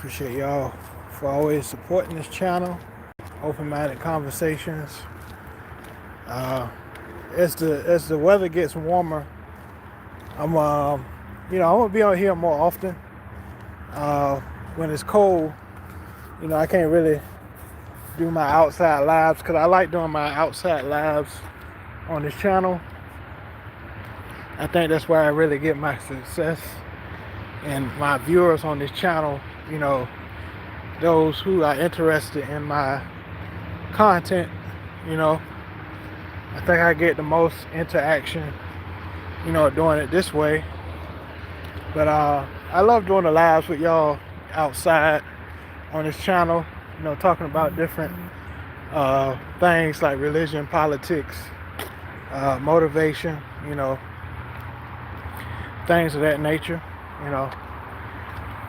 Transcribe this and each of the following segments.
Appreciate y'all for always supporting this channel. Open-minded conversations. Uh, as the weather gets warmer, I'm gonna be on here more often. When it's cold, I can't really do my outside lives because I like doing my outside lives on this channel. I think that's where I really get my success and my viewers on this channel. Those who are interested in my content. I think I get the most interaction, doing it this way. But I love doing the lives with y'all outside on this channel, talking about different things like religion, politics, motivation, things of that nature,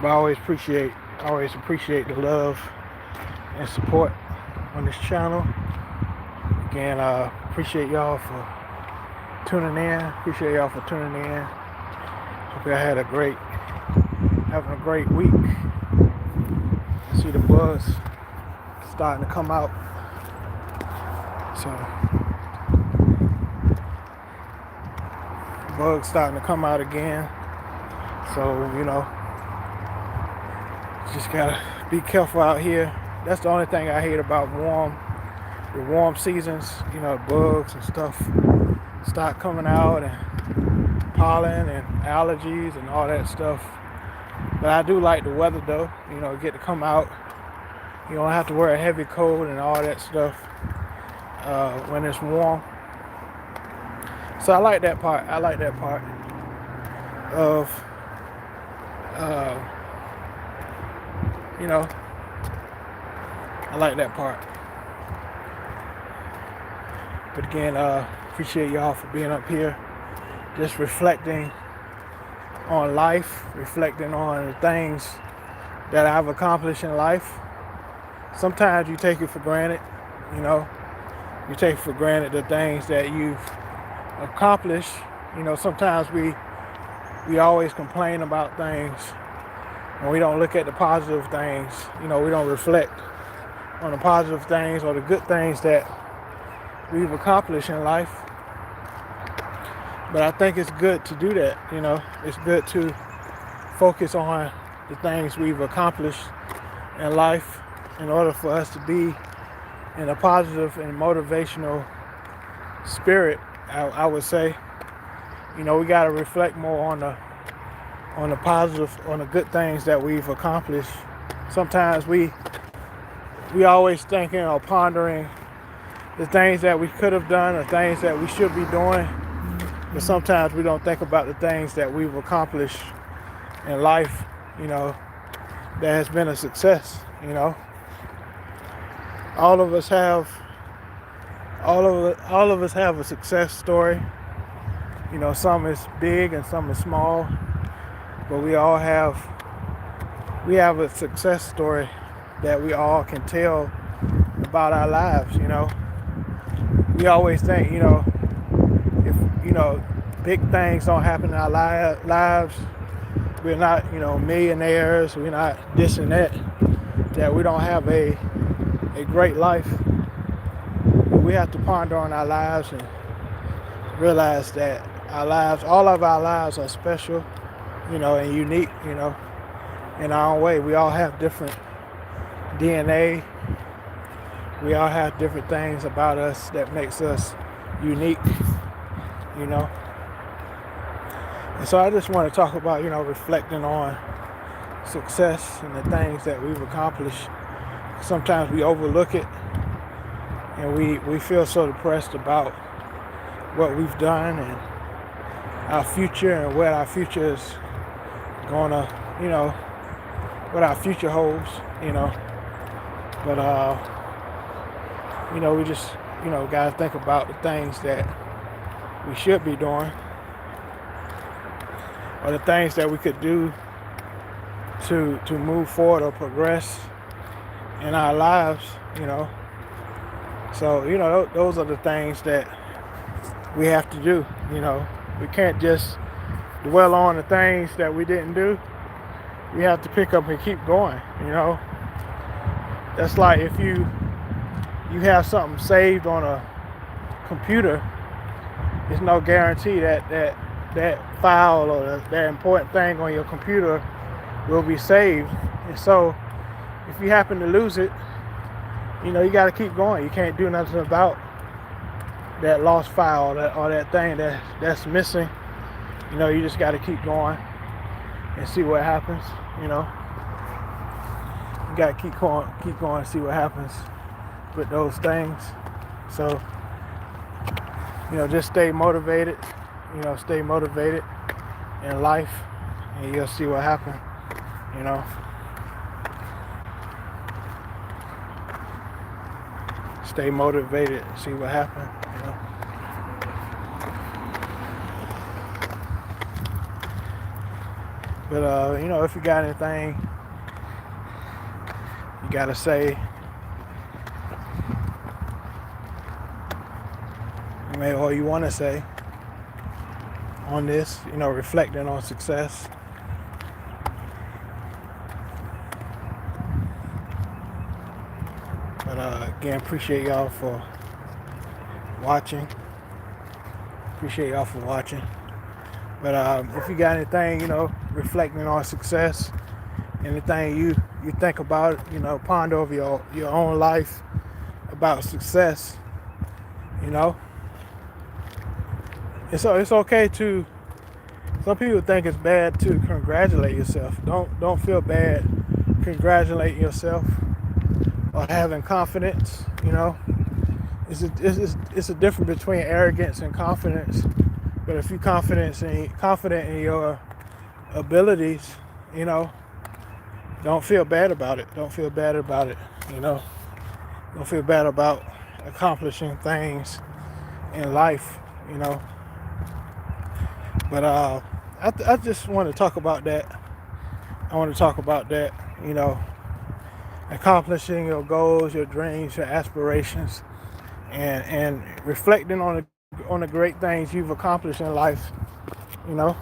But I always appreciate the love and support on this channel. Again, appreciate y'all for tuning in. Appreciate y'all for tuning in. Hope y'all having a great week. I see the bugs starting to come out. So, bugs starting to come out again. So, just gotta be careful out here. That's the only thing I hate about the warm seasons. Bugs and stuff start coming out, and pollen and allergies and all that stuff. But I do like the weather though. Get to come out. You don't have to wear a heavy coat and all that stuff when it's warm. So I like that part. I like that part of I like that part. But again, appreciate y'all for being up here, just reflecting on life, reflecting on the things that I've accomplished in life. Sometimes you take it for granted, you take for granted the things that you've accomplished. Sometimes we always complain about things and we don't look at the positive things. We don't reflect on the positive things or the good things that we've accomplished in life. But I think it's good to do that. It's good to focus on the things we've accomplished in life in order for us to be in a positive and motivational spirit. I would say, we got to reflect more on the positive, on the good things that we've accomplished. Sometimes we always thinking or pondering the things that we could have done or things that we should be doing, but sometimes we don't think about the things that we've accomplished in life, that has been a success. All of us have a success story. Some is big and some is small, but we have a success story that we all can tell about our lives. We always think, if big things don't happen in our lives, we're not, millionaires, we're not this and that we don't have a great life. We have to ponder on our lives and realize that all of our lives are special, and unique, in our own way. We all have different DNA. We all have different things about us that makes us unique, And so I just want to talk about, reflecting on success and the things that we've accomplished. Sometimes we overlook it and we feel so depressed about what we've done and our future and where our future is gonna, what our future holds, But we just, gotta think about the things that we should be doing or the things that we could do to move forward or progress in our lives, So, those are the things that we have to do, We can't just dwell on the things that we didn't do. we have to pick up and keep going. That's like if you have something saved on a computer, there's no guarantee that file or that important thing on your computer will be saved. And so if you happen to lose it, you got to keep going. You can't do nothing about that lost file or that thing that's missing. You just got to keep going and see what happens. You got to keep going and see what happens with those things. So just stay motivated. Stay motivated in life, and you'll see what happens. Stay motivated, see what happens. But if you got anything you gotta say, or you want to say on this, reflecting on success. But again, appreciate y'all for watching. But if you got anything, reflecting on success, anything you think about, ponder over your own life about success, it's okay to. Some people think it's bad to congratulate yourself. Don't feel bad congratulating yourself or having confidence. It's a difference between arrogance and confidence. But if you're confident in your abilities, don't feel bad about it. Don't feel bad about it. Don't feel bad about accomplishing things in life. But I just want to talk about that. Accomplishing your goals, your dreams, your aspirations, and reflecting on the great things you've accomplished in life. So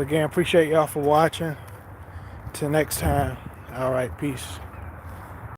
again, appreciate y'all for watching. Till next time. All right, peace.